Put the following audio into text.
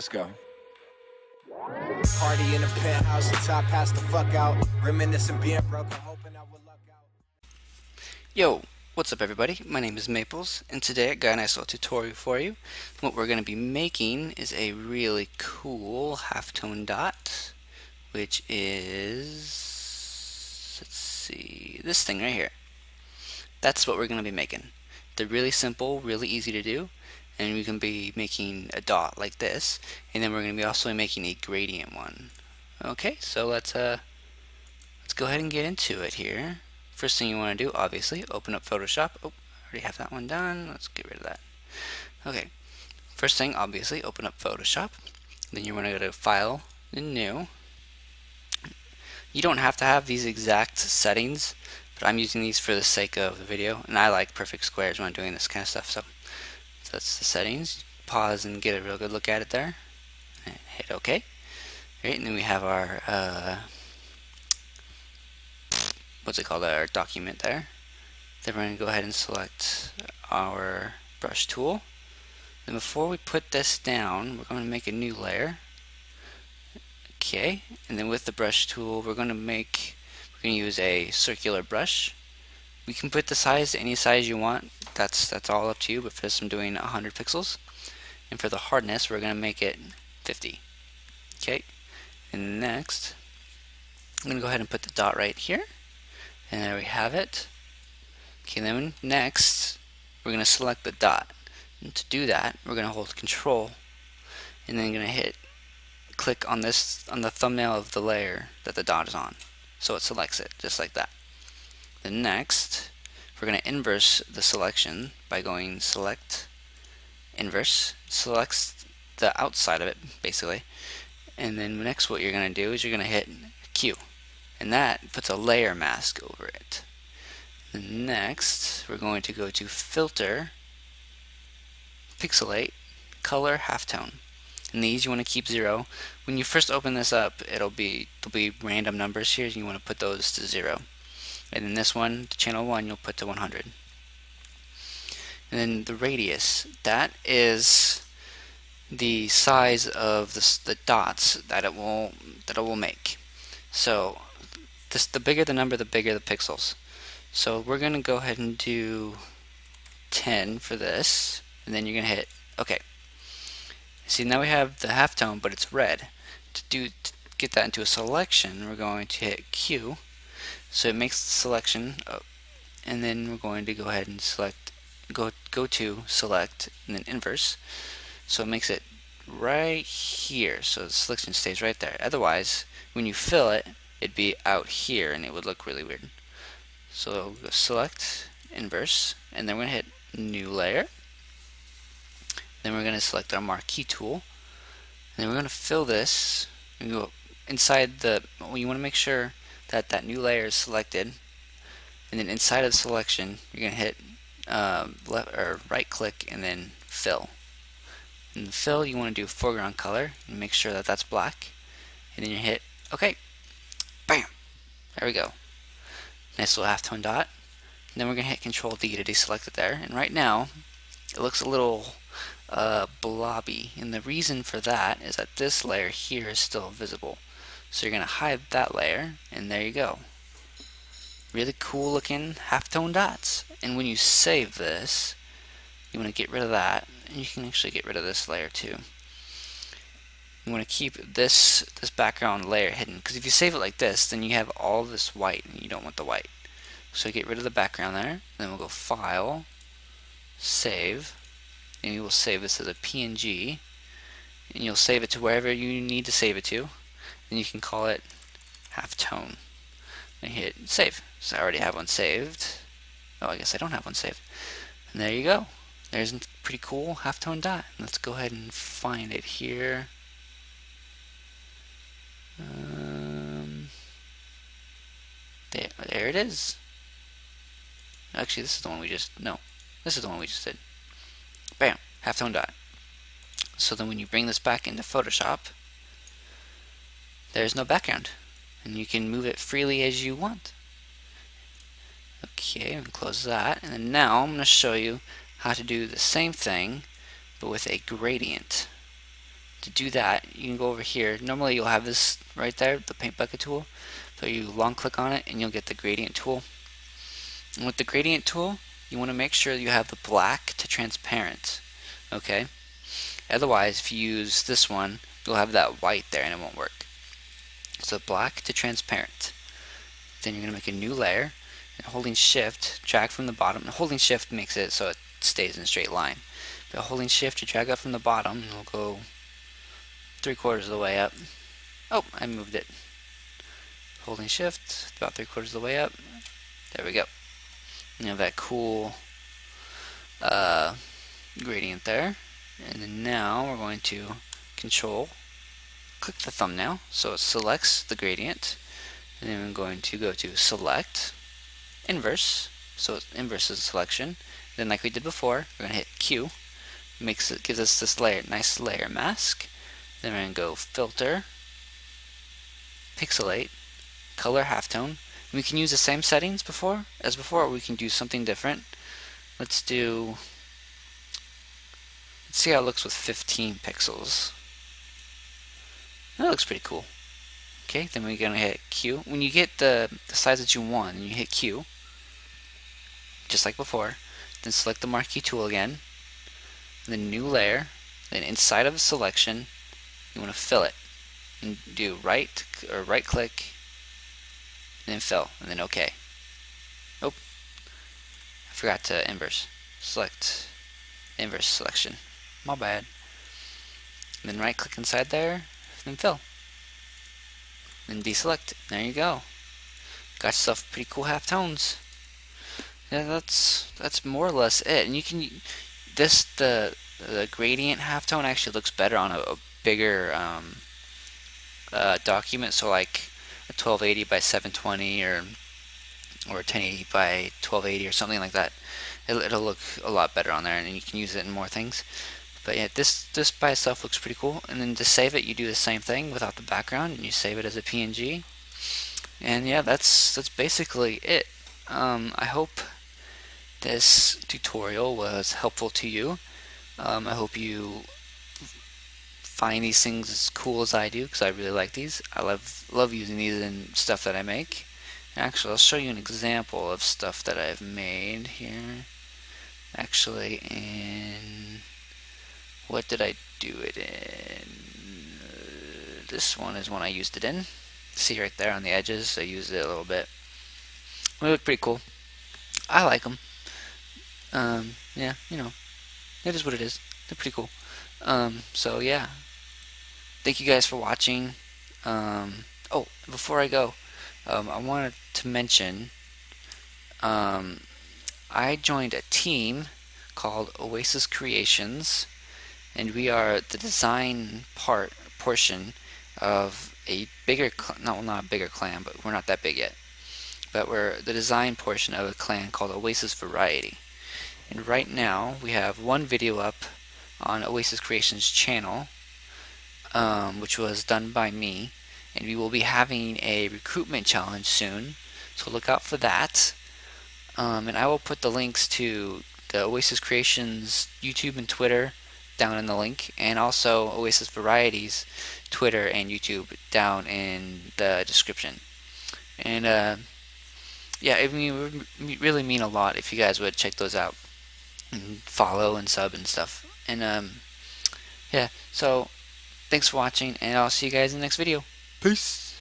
Let's go. Party in the penthouse, the top passed the fuck out. Reminiscing being broken, hoping I would luck out. Yo, what's up everybody? My name is Maples, and today I got a nice little tutorial for you. What we're going to be making is a really cool halftone dot, which is, let's see, this thing right here. That's what we're going to be making. They're really simple, really easy to do, and we can be making a dot like this, and then we're going to be also making a gradient one. Okay, so let's go ahead and get into it here. First thing you want to do, obviously, open up Photoshop. Oh, I already have that one done. Let's get rid of that. Okay, first thing, obviously, open up Photoshop. Then you want to go to File, and New. You don't have to have these exact settings, but I'm using these for the sake of the video, and I like perfect squares when I'm doing this kind of stuff. So that's the settings. Pause and get a real good look at it there. And hit OK. Right, and then we have our what's it called, our document there. Then we're going to go ahead and select our brush tool. Then before we put this down, we're going to make a new layer. Okay, and then with the brush tool, we're going to use a circular brush. We can put the size to any size you want. That's all up to you, but for this I'm doing 100 pixels. And for the hardness, we're going to make it 50. Okay, and next, I'm going to go ahead and put the dot right here. And there we have it. Okay, then next, we're going to select the dot. And to do that, we're going to hold Control, and then going to hit click on the thumbnail of the layer that the dot is on. So it selects it, just like that. Then next, we're going to inverse the selection by going Select, Inverse, selects the outside of it, basically. And then next what you're going to do is you're going to hit Q. And that puts a layer mask over it. And next, we're going to go to Filter, Pixelate, Color, Halftone. And these you want to keep 0. When you first open this up, there'll be random numbers here, and you want to put those to 0. And then this one, channel 1, you'll put to 100. And then the radius, that is the size of the dots that it will make. So the bigger the number, the bigger the pixels. So we're going to go ahead and do 10 for this, and then you're going to hit OK. See, now we have the halftone, but it's red. To get that into a selection, we're going to hit Q. So it makes the selection up, and then we're going to go ahead and select, go to select, and then inverse. So it makes it right here. So the selection stays right there. Otherwise, when you fill it, it'd be out here, and it would look really weird. So we'll go select, inverse, and then we're going to hit New Layer. Then we're going to select our marquee tool, and then we're going to fill this and go inside the, well, you want to make sure that that new layer is selected, and then inside of the selection you're going to hit left or right click and then fill. In the fill you want to do foreground color and make sure that that's black, and then you hit OK. Bam! There we go. Nice little halftone dot. And then we're going to hit Control D to deselect it there, and right now it looks a little blobby, and the reason for that is that this layer here is still visible. So you're going to hide that layer, and there you go. Really cool looking halftone dots. And when you save this, you want to get rid of that, and you can actually get rid of this layer too. You want to keep this background layer hidden, because if you save it like this, then you have all this white, and you don't want the white. So get rid of the background there, then we'll go File, Save, and you will save this as a PNG, and you'll save it to wherever you need to save it to. Then you can call it halftone, and hit save. So I already have one saved. Oh, I guess I don't have one saved. And there you go. There's a pretty cool halftone dot. Let's go ahead and find it here. There it is. Actually, this is the one we just, no, this is the one we just did. Bam, halftone dot. So then when you bring this back into Photoshop, there's no background, and you can move it freely as you want. Okay, and close that, and then now I'm going to show you how to do the same thing, but with a gradient. To do that, you can go over here. Normally you'll have this right there, the paint bucket tool. So you long click on it and you'll get the gradient tool. And with the gradient tool, you want to make sure you have the black to transparent. Okay? Otherwise, if you use this one, you'll have that white there and it won't work. So black to transparent. Then you're going to make a new layer, and holding shift, drag from the bottom. And holding shift makes it so it stays in a straight line. But holding shift, you drag up from the bottom, and we'll go 3/4 of the way up. Oh, I moved it. Holding shift, about 3/4 of the way up. There we go. You have that cool gradient there. And then now we're going to control click the thumbnail so it selects the gradient, and then I'm going to go to select inverse, so it inverses the selection. Then like we did before, we're going to hit Q, gives us this nice layer mask. Then we're going to go filter, pixelate, color halftone. We can use the same settings as before, or we can do something different. Let's see how it looks with 15 pixels. That looks pretty cool. Okay, then we're going to hit Q. When you get the size that you want, and you hit Q, just like before, then select the marquee tool again, then new layer, then inside of a selection, you want to fill it. And do right click, and then fill, and then OK. Oh, I forgot to inverse. Select inverse selection. My bad. And then right click inside there, then fill. Then deselect. There you go. Got yourself pretty cool halftones. Yeah, that's more or less it. And you can the gradient halftone actually looks better on a bigger document. So like a 1280 by 720 or 1080 by 1280 or something like that. It'll look a lot better on there, and you can use it in more things. But yeah, this by itself looks pretty cool. And then to save it, you do the same thing without the background, and you save it as a PNG. And yeah, that's basically it. I hope this tutorial was helpful to you. I hope you find these things as cool as I do, because I really like these. I love using these in stuff that I make. Actually, I'll show you an example of stuff that I've made here. Actually, what did I do it in? This one is one I used it in. See right there on the edges, I used it a little bit. They look pretty cool. I like them. Yeah, it is what it is. They're pretty cool. So yeah, thank you guys for watching. Oh, before I go, I wanted to mention I joined a team called Oasis Creations, and we are the design portion of a bigger not a bigger clan, but we're not that big yet, but we're the design portion of a clan called Oasis Variety. And right now we have one video up on Oasis Creations channel, which was done by me, and we will be having a recruitment challenge soon, so look out for that. And I will put the links to the Oasis Creations YouTube and Twitter down in the link, and also Oasis Variety's Twitter and YouTube down in the description. And yeah, it would really mean a lot if you guys would check those out and follow and sub and stuff. And yeah, so thanks for watching, and I'll see you guys in the next video. Peace.